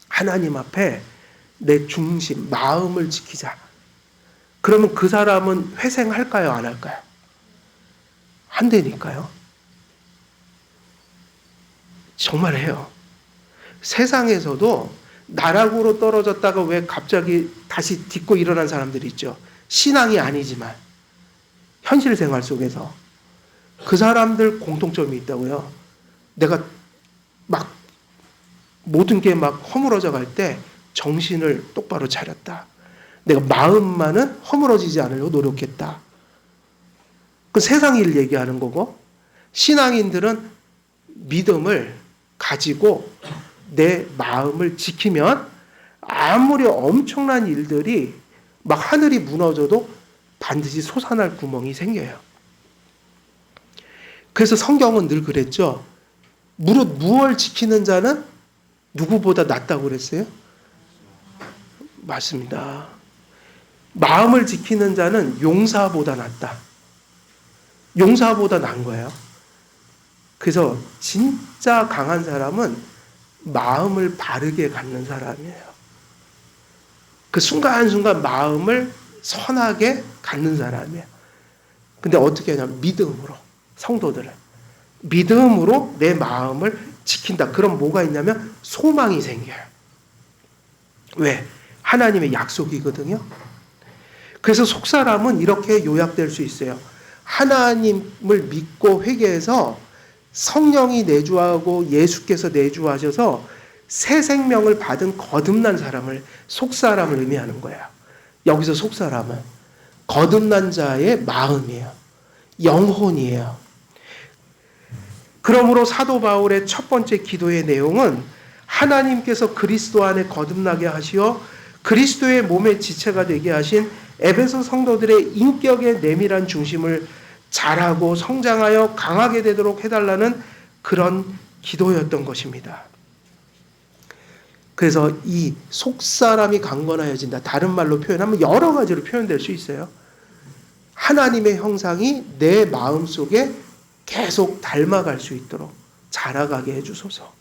하나님 앞에 내 중심, 마음을 지키자. 그러면 그 사람은 회생할까요? 안 할까요? 한다니까요. 정말 해요. 세상에서도 나락으로 떨어졌다가 왜 갑자기 다시 딛고 일어난 사람들이 있죠. 신앙이 아니지만 현실 생활 속에서 그 사람들 공통점이 있다고요. 내가 막 모든 게 막 허물어져 갈 때 정신을 똑바로 차렸다. 내가 마음만은 허물어지지 않으려고 노력했다. 그 세상 일 얘기하는 거고, 신앙인들은 믿음을 가지고 내 마음을 지키면 아무리 엄청난 일들이 막 하늘이 무너져도 반드시 솟아날 구멍이 생겨요. 그래서 성경은 늘 그랬죠. 무릇 무엇을 지키는 자는 누구보다 낫다고 그랬어요? 맞습니다. 마음을 지키는 자는 용사보다 낫다. 용사보다 나은 거예요. 그래서 진짜 강한 사람은 마음을 바르게 갖는 사람이에요. 그 순간순간 마음을 선하게 갖는 사람이에요. 근데 어떻게 하냐면 믿음으로, 성도들은 믿음으로 내 마음을 지킨다. 그럼 뭐가 있냐면 소망이 생겨요. 왜? 하나님의 약속이거든요. 그래서 속사람은 이렇게 요약될 수 있어요. 하나님을 믿고 회개해서 성령이 내주하고 예수께서 내주하셔서 새 생명을 받은 거듭난 사람을, 속사람을 의미하는 거예요. 여기서 속사람은 거듭난 자의 마음이에요. 영혼이에요. 그러므로 사도 바울의 첫 번째 기도의 내용은 하나님께서 그리스도 안에 거듭나게 하시어 그리스도의 몸의 지체가 되게 하신 에베소 성도들의 인격의 내밀한 중심을 자라고 성장하여 강하게 되도록 해달라는 그런 기도였던 것입니다. 그래서 이 속사람이 강건하여진다. 다른 말로 표현하면 여러 가지로 표현될 수 있어요. 하나님의 형상이 내 마음속에 계속 닮아갈 수 있도록 자라가게 해주소서.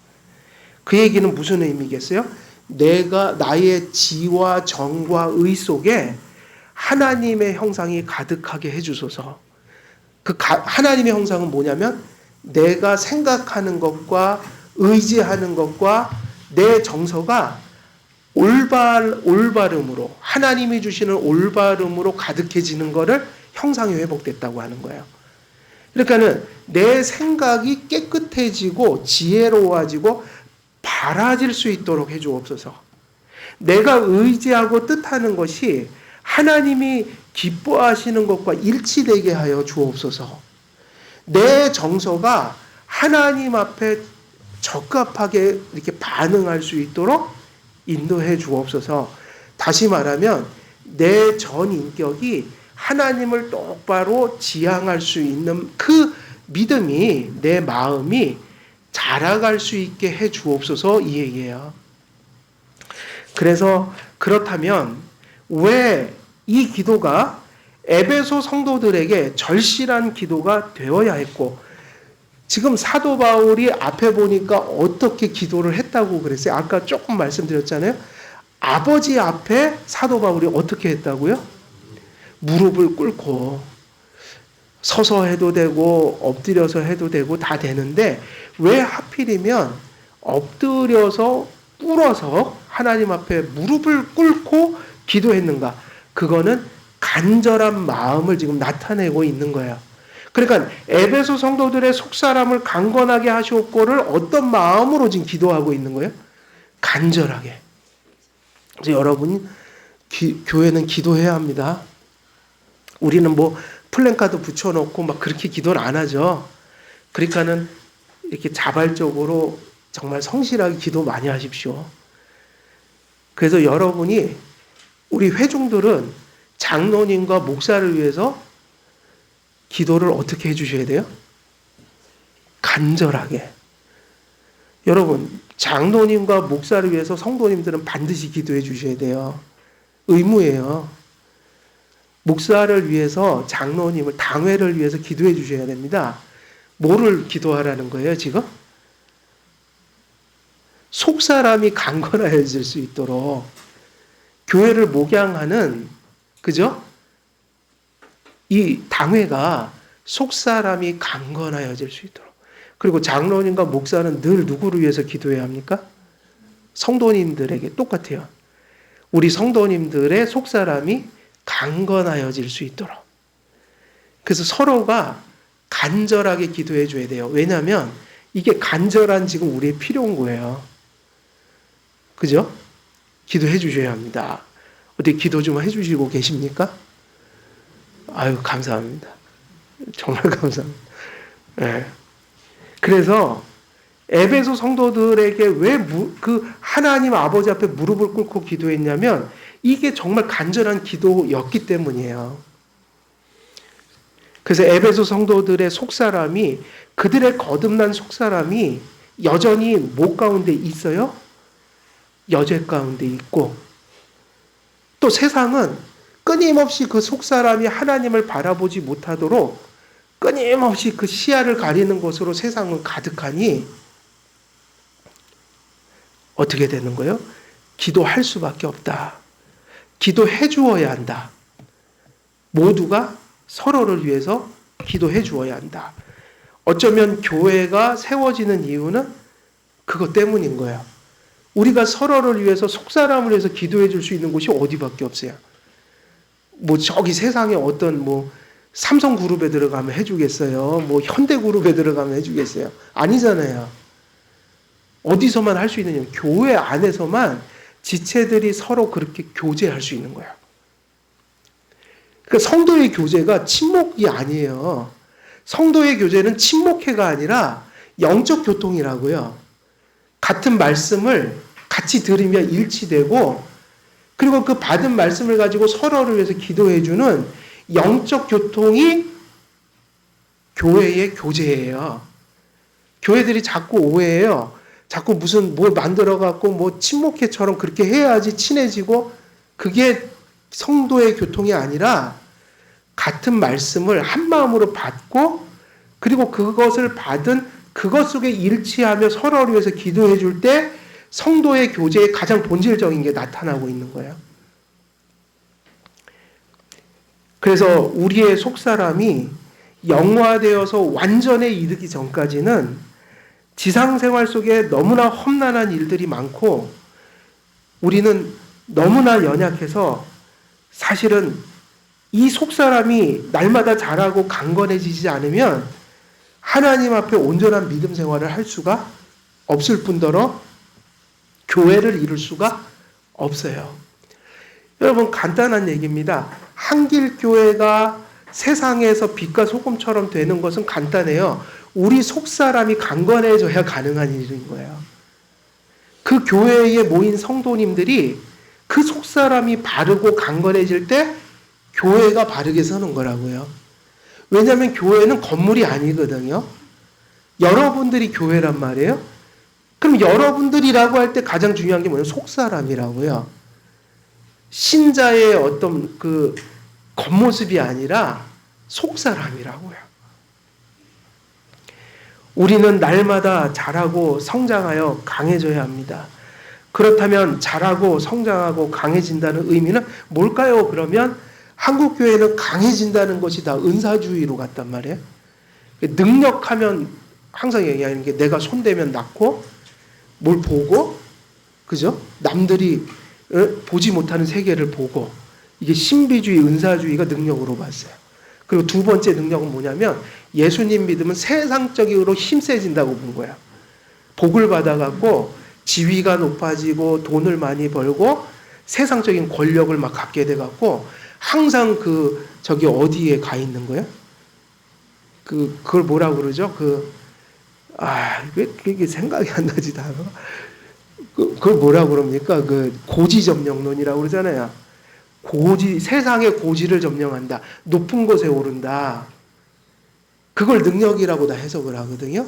그 얘기는 무슨 의미겠어요? 내가 나의 지와 정과 의 속에 하나님의 형상이 가득하게 해주소서. 하나님의 형상은 뭐냐면 내가 생각하는 것과 의지하는 것과 내 정서가 올바름으로, 하나님이 주시는 올바름으로 가득해지는 것을 형상이 회복됐다고 하는 거예요. 그러니까는 내 생각이 깨끗해지고 지혜로워지고 바라질 수 있도록 해주옵소서. 내가 의지하고 뜻하는 것이 하나님이 기뻐하시는 것과 일치되게 하여 주옵소서. 내 정서가 하나님 앞에 적합하게 이렇게 반응할 수 있도록 인도해 주옵소서. 다시 말하면 내 전 인격이 하나님을 똑바로 지향할 수 있는 그 믿음이, 내 마음이 자라갈 수 있게 해 주옵소서, 이 얘기예요. 그래서 그렇다면 왜 이 기도가 에베소 성도들에게 절실한 기도가 되어야 했고, 지금 사도 바울이 앞에 보니까 어떻게 기도를 했다고 그랬어요? 아까 조금 말씀드렸잖아요. 아버지 앞에 사도 바울이 어떻게 했다고요? 무릎을 꿇고, 서서 해도 되고 엎드려서 해도 되고 다 되는데 왜 하필이면 엎드려서 꿇어서 하나님 앞에 무릎을 꿇고 기도했는가? 그거는 간절한 마음을 지금 나타내고 있는 거예요. 그러니까 에베소 성도들의 속사람을 강건하게 하시옵고를 어떤 마음으로 지금 기도하고 있는 거예요? 간절하게. 그래서 여러분, 교회는 기도해야 합니다. 우리는 뭐 플랜카드 붙여놓고 막 그렇게 기도를 안 하죠. 그러니까는 이렇게 자발적으로 정말 성실하게 기도 많이 하십시오. 그래서 여러분이, 우리 회중들은 장로님과 목사를 위해서 기도를 어떻게 해주셔야 돼요? 간절하게. 여러분, 장로님과 목사를 위해서 성도님들은 반드시 기도해 주셔야 돼요. 의무예요. 목사를 위해서 장로님을 당회를 위해서 기도해 주셔야 됩니다. 뭐를 기도하라는 거예요, 지금? 속사람이 강건하여질 수 있도록 교회를 목양하는, 그죠? 이 당회가 속사람이 강건하여질 수 있도록. 그리고 장로님과 목사는 늘 누구를 위해서 기도해야 합니까? 성도님들에게 똑같아요. 우리 성도님들의 속사람이 강건하여질 수 있도록. 그래서 서로가 간절하게 기도해 줘야 돼요. 왜냐하면 이게 간절한 지금 우리의 필요한 거예요. 그죠? 기도해 주셔야 합니다. 어떻게 기도 좀 해 주시고 계십니까? 아유, 감사합니다. 정말 감사합니다. 네. 그래서 에베소 성도들에게 왜 그 하나님 아버지 앞에 무릎을 꿇고 기도했냐면 이게 정말 간절한 기도였기 때문이에요. 그래서 에베소 성도들의 속사람이, 그들의 거듭난 속사람이 여전히 목 가운데 있어요? 여죄 가운데 있고, 또 세상은 끊임없이 그 속사람이 하나님을 바라보지 못하도록 끊임없이 그 시야를 가리는 것으로 세상은 가득하니 어떻게 되는 거예요? 기도할 수밖에 없다. 기도해 주어야 한다. 모두가 서로를 위해서 기도해 주어야 한다. 어쩌면 교회가 세워지는 이유는 그것 때문인 거예요. 우리가 서로를 위해서, 속사람을 위해서 기도해 줄 수 있는 곳이 어디밖에 없어요. 뭐 저기 세상에 어떤 뭐 삼성그룹에 들어가면 해주겠어요? 뭐 현대그룹에 들어가면 해주겠어요? 아니잖아요. 어디서만 할 수 있느냐? 교회 안에서만 지체들이 서로 그렇게 교제할 수 있는 거예요. 그러니까 성도의 교제가 침묵이 아니에요. 성도의 교제는 침묵회가 아니라 영적 교통이라고요. 같은 말씀을 같이 들으며 일치되고, 그리고 그 받은 말씀을 가지고 서로를 위해서 기도해주는 영적 교통이 교회의 교제예요. 교회들이 자꾸 오해해요. 자꾸 무슨 뭘 만들어갖고 뭐 친목회처럼 그렇게 해야지 친해지고, 그게 성도의 교통이 아니라 같은 말씀을 한 마음으로 받고, 그리고 그것을 받은 그것 속에 일치하며 서로를 위해서 기도해 줄 때 성도의 교제의 가장 본질적인 게 나타나고 있는 거예요. 그래서 우리의 속사람이 영화되어서 완전에 이르기 전까지는 지상생활 속에 너무나 험난한 일들이 많고, 우리는 너무나 연약해서 사실은 이 속사람이 날마다 자라고 강건해지지 않으면 하나님 앞에 온전한 믿음 생활을 할 수가 없을 뿐더러 교회를 이룰 수가 없어요. 여러분, 간단한 얘기입니다. 한길교회가 세상에서 빛과 소금처럼 되는 것은 간단해요. 우리 속사람이 강건해져야 가능한 일인 거예요. 그 교회에 모인 성도님들이 그 속사람이 바르고 강건해질 때 교회가 바르게 서는 거라고요. 왜냐하면 교회는 건물이 아니거든요. 여러분들이 교회란 말이에요. 그럼 여러분들이라고 할 때 가장 중요한 게 뭐냐면 속사람이라고요. 신자의 어떤 그 겉모습이 아니라 속사람이라고요. 우리는 날마다 자라고 성장하여 강해져야 합니다. 그렇다면 자라고 성장하고 강해진다는 의미는 뭘까요? 그러면 한국교회는 강해진다는 것이 다 은사주의로 갔단 말이에요. 능력하면, 항상 얘기하는 게 내가 손대면 낫고, 뭘 보고, 그죠? 남들이 보지 못하는 세계를 보고, 이게 신비주의, 은사주의가 능력으로 봤어요. 그리고 두 번째 능력은 뭐냐면 예수님 믿으면 세상적으로 힘세진다고 본 거야. 복을 받아갖고 지위가 높아지고 돈을 많이 벌고 세상적인 권력을 막 갖게 돼갖고 항상 저기 어디에 가 있는 거야? 그걸 뭐라고 그러죠? 왜 이게 생각이 안 나지, 단어? 그걸 뭐라고 그럽니까? 고지 점령론이라고 그러잖아요. 세상의 고지를 점령한다. 높은 곳에 오른다. 그걸 능력이라고 다 해석을 하거든요.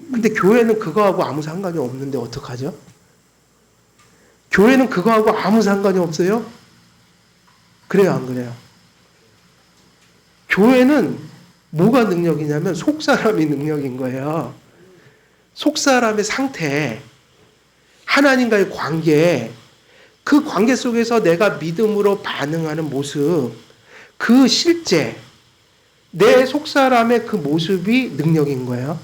근데 교회는 그거하고 아무 상관이 없는데 어떡하죠? 교회는 그거하고 아무 상관이 없어요? 그래요, 안 그래요? 교회는 뭐가 능력이냐면 속사람이 능력인 거예요. 속사람의 상태, 하나님과의 관계, 그 관계 속에서 내가 믿음으로 반응하는 모습, 그 실제, 내 속사람의 그 모습이 능력인 거예요.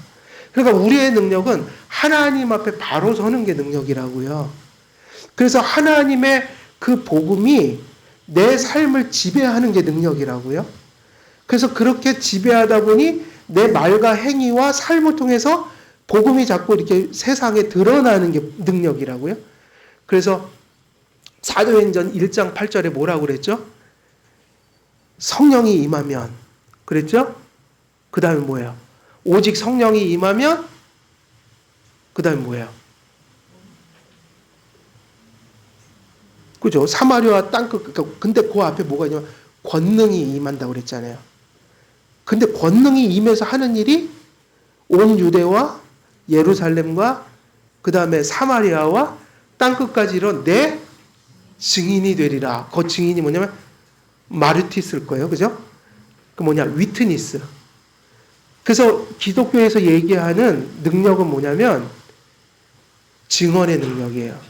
그러니까 우리의 능력은 하나님 앞에 바로 서는 게 능력이라고요. 그래서 하나님의 그 복음이 내 삶을 지배하는 게 능력이라고요. 그래서 그렇게 지배하다 보니 내 말과 행위와 삶을 통해서 복음이 자꾸 이렇게 세상에 드러나는 게 능력이라고요. 그래서 사도행전 1장 8절에 뭐라고 그랬죠? 성령이 임하면, 그랬죠? 그 다음에 뭐예요? 오직 성령이 임하면, 그 다음에 뭐예요? 그죠? 사마리아 땅끝, 근데 그 앞에 뭐가 있냐면 권능이 임한다고 그랬잖아요. 근데 권능이 임해서 하는 일이 온 유대와 예루살렘과 그 다음에 사마리아와 땅끝까지 이런 내 증인이 되리라. 그 증인이 뭐냐면 마르티스일 거예요. 그죠? 그 뭐냐? 위트니스. 그래서 기독교에서 얘기하는 능력은 뭐냐면 증언의 능력이에요.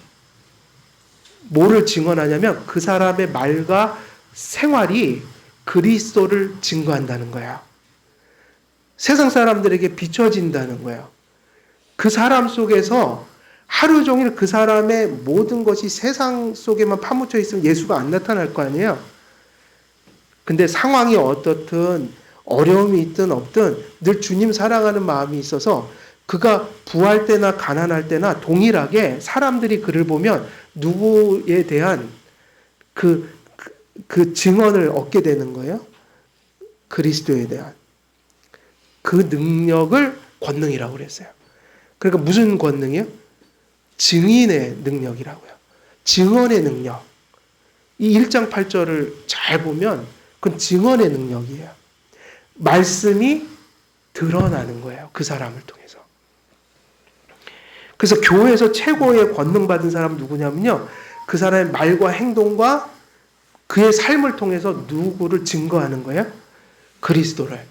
뭐를 증언하냐면 그 사람의 말과 생활이 그리스도를 증거한다는 거예요. 세상 사람들에게 비춰진다는 거예요. 그 사람 속에서 하루 종일 그 사람의 모든 것이 세상 속에만 파묻혀 있으면 예수가 안 나타날 거 아니에요. 근데 상황이 어떻든 어려움이 있든 없든 늘 주님 사랑하는 마음이 있어서 그가 부할 때나 가난할 때나 동일하게 사람들이 그를 보면 누구에 대한 그 증언을 얻게 되는 거예요. 그리스도에 대한. 그 능력을 권능이라고 그랬어요. 그러니까 무슨 권능이요? 증인의 능력이라고요. 증언의 능력. 이 1장 8절을 잘 보면 그건 증언의 능력이에요. 말씀이 드러나는 거예요. 그 사람을 통해서. 그래서 교회에서 최고의 권능 받은 사람은 누구냐면요. 그 사람의 말과 행동과 그의 삶을 통해서 누구를 증거하는 거예요? 그리스도를.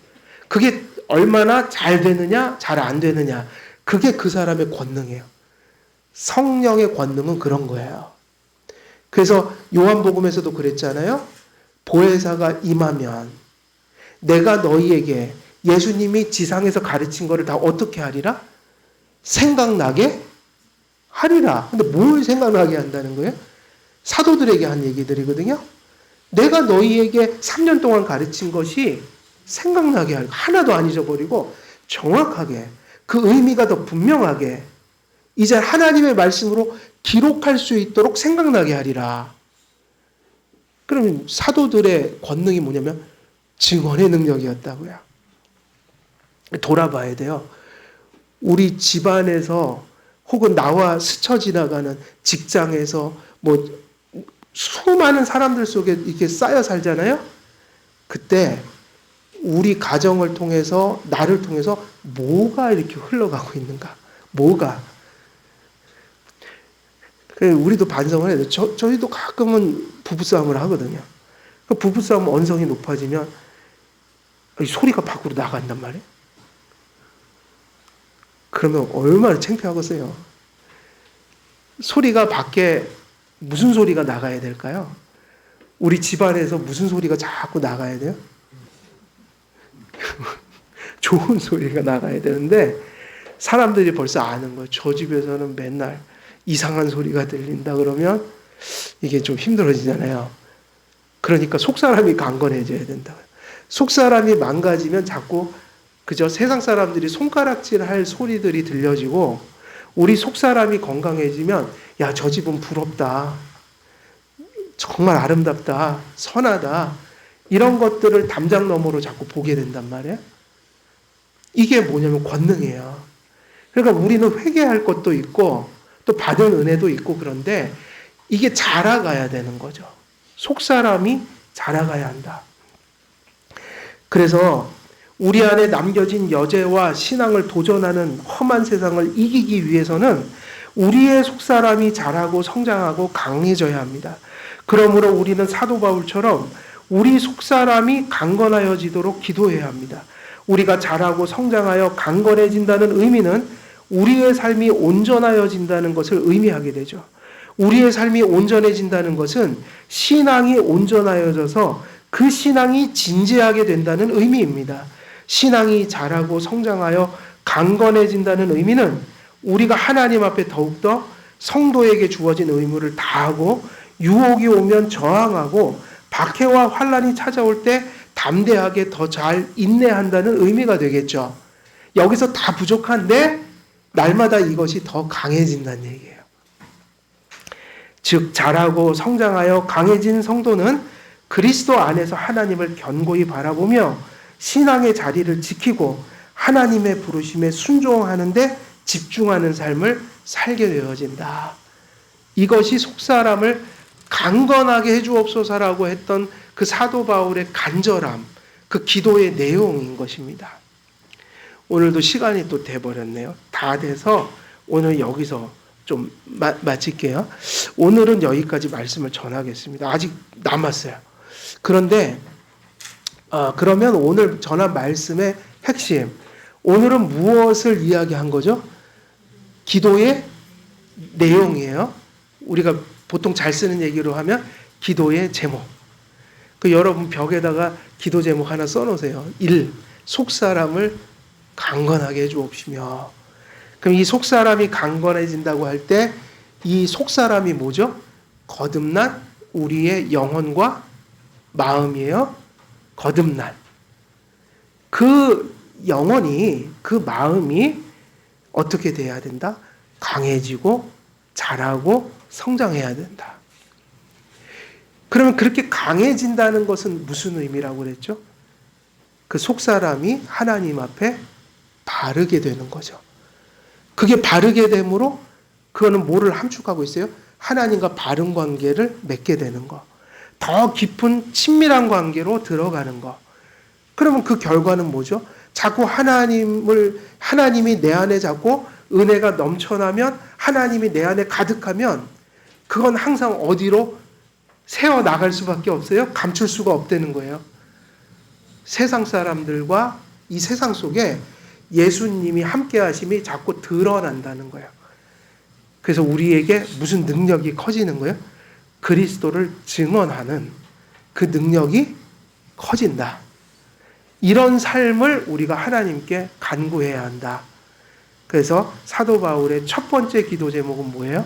그게 얼마나 잘 되느냐, 잘 안 되느냐. 그게 그 사람의 권능이에요. 성령의 권능은 그런 거예요. 그래서 요한복음에서도 그랬잖아요. 보혜사가 임하면 내가 너희에게 예수님이 지상에서 가르친 거를 다 어떻게 하리라? 생각나게 하리라. 근데 뭘 생각나게 한다는 거예요? 사도들에게 한 얘기들이거든요. 내가 너희에게 3년 동안 가르친 것이 생각나게 하리라. 하나도 안 잊어버리고 정확하게 그 의미가 더 분명하게 이제 하나님의 말씀으로 기록할 수 있도록 생각나게 하리라. 그러면 사도들의 권능이 뭐냐면 증언의 능력이었다고요. 돌아봐야 돼요. 우리 집안에서 혹은 나와 스쳐 지나가는 직장에서 뭐 수많은 사람들 속에 이렇게 쌓여 살잖아요. 그때 우리 가정을 통해서 나를 통해서 뭐가 이렇게 흘러가고 있는가? 뭐가? 우리도 반성을 해야 돼요. 저희도 가끔은 부부싸움을 하거든요. 그 부부싸움 언성이 높아지면 소리가 밖으로 나간단 말이에요. 그러면 얼마나 창피하겠어요. 소리가 밖에 무슨 소리가 나가야 될까요? 우리 집안에서 무슨 소리가 자꾸 나가야 돼요? 좋은 소리가 나가야 되는데 사람들이 벌써 아는 거예요. 저 집에서는 맨날 이상한 소리가 들린다 그러면 이게 좀 힘들어지잖아요. 그러니까 속사람이 강건해져야 된다. 속사람이 망가지면 자꾸 그저 세상 사람들이 손가락질 할 소리들이 들려지고 우리 속사람이 건강해지면 야, 저 집은 부럽다. 정말 아름답다. 선하다. 이런 것들을 담장 너머로 자꾸 보게 된단 말이에요. 이게 뭐냐면 권능이에요. 그러니까 우리는 회개할 것도 있고 또 받은 은혜도 있고 그런데 이게 자라가야 되는 거죠. 속사람이 자라가야 한다. 그래서 우리 안에 남겨진 여죄와 신앙을 도전하는 험한 세상을 이기기 위해서는 우리의 속사람이 자라고 성장하고 강해져야 합니다. 그러므로 우리는 사도 바울처럼 우리 속사람이 강건하여지도록 기도해야 합니다. 우리가 자라고 성장하여 강건해진다는 의미는 우리의 삶이 온전하여진다는 것을 의미하게 되죠. 우리의 삶이 온전해진다는 것은 신앙이 온전하여져서 그 신앙이 진지하게 된다는 의미입니다. 신앙이 자라고 성장하여 강건해진다는 의미는 우리가 하나님 앞에 더욱더 성도에게 주어진 의무를 다하고 유혹이 오면 저항하고 박해와 환난이 찾아올 때 담대하게 더 잘 인내한다는 의미가 되겠죠. 여기서 다 부족한데 날마다 이것이 더 강해진다는 얘기예요. 즉 자라고 성장하여 강해진 성도는 그리스도 안에서 하나님을 견고히 바라보며 신앙의 자리를 지키고 하나님의 부르심에 순종하는 데 집중하는 삶을 살게 되어진다. 이것이 속사람을 강건하게 해주옵소서라고 했던 그 사도 바울의 간절함, 그 기도의 내용인 것입니다. 오늘도 시간이 또 돼버렸네요. 다 돼서 오늘 여기서 좀 마칠게요. 오늘은 여기까지 말씀을 전하겠습니다. 아직 남았어요. 그런데 그러면 오늘 전한 말씀의 핵심, 오늘은 무엇을 이야기한 거죠? 기도의 내용이에요. 우리가 보통 잘 쓰는 얘기로 하면 기도의 제목. 여러분 벽에다가 기도 제목 하나 써놓으세요. 1. 속사람을 강건하게 해주옵시며. 그럼 이 속사람이 강건해진다고 할 때 이 속사람이 뭐죠? 거듭난 우리의 영혼과 마음이에요. 거듭난. 그 영혼이, 그 마음이 어떻게 돼야 된다? 강해지고 자라고 성장해야 된다. 그러면 그렇게 강해진다는 것은 무슨 의미라고 그랬죠? 그 속사람이 하나님 앞에 바르게 되는 거죠. 그게 바르게 됨으로 그거는 뭐를 함축하고 있어요? 하나님과 바른 관계를 맺게 되는 거. 더 깊은 친밀한 관계로 들어가는 거. 그러면 그 결과는 뭐죠? 자꾸 하나님이 내 안에 자꾸 은혜가 넘쳐나면, 하나님이 내 안에 가득하면 그건 항상 어디로 새어 나갈 수밖에 없어요. 감출 수가 없다는 거예요. 세상 사람들과 이 세상 속에 예수님이 함께 하심이 자꾸 드러난다는 거예요. 그래서 우리에게 무슨 능력이 커지는 거예요? 그리스도를 증언하는 그 능력이 커진다. 이런 삶을 우리가 하나님께 간구해야 한다. 그래서 사도 바울의 첫 번째 기도 제목은 뭐예요?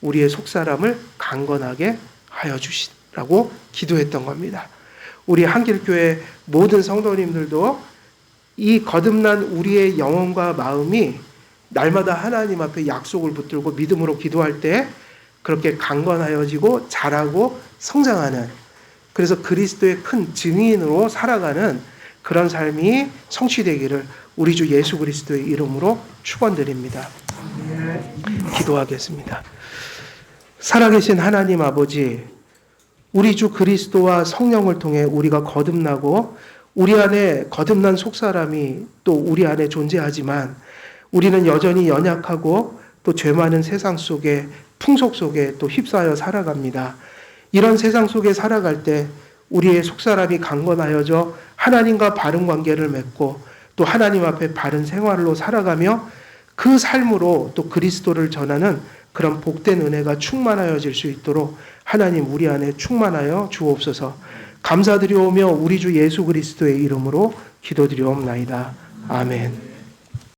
우리의 속사람을 강건하게 하여 주시라고 기도했던 겁니다. 우리 한길교회 모든 성도님들도 이 거듭난 우리의 영혼과 마음이 날마다 하나님 앞에 약속을 붙들고 믿음으로 기도할 때 그렇게 강건하여지고 자라고 성장하는, 그래서 그리스도의 큰 증인으로 살아가는 그런 삶이 성취되기를 우리 주 예수 그리스도의 이름으로 축원드립니다. 기도하겠습니다. 살아계신 하나님 아버지, 우리 주 그리스도와 성령을 통해 우리가 거듭나고 우리 안에 거듭난 속사람이 또 우리 안에 존재하지만 우리는 여전히 연약하고 또 죄 많은 세상 속에, 풍속 속에 또 휩싸여 살아갑니다. 이런 세상 속에 살아갈 때 우리의 속사람이 강건하여져 하나님과 바른 관계를 맺고 또 하나님 앞에 바른 생활로 살아가며 그 삶으로 또 그리스도를 전하는 그런 복된 은혜가 충만하여질 수 있도록 하나님 우리 안에 충만하여 주옵소서. 감사드리오며 우리 주 예수 그리스도의 이름으로 기도드리옵나이다. 아멘.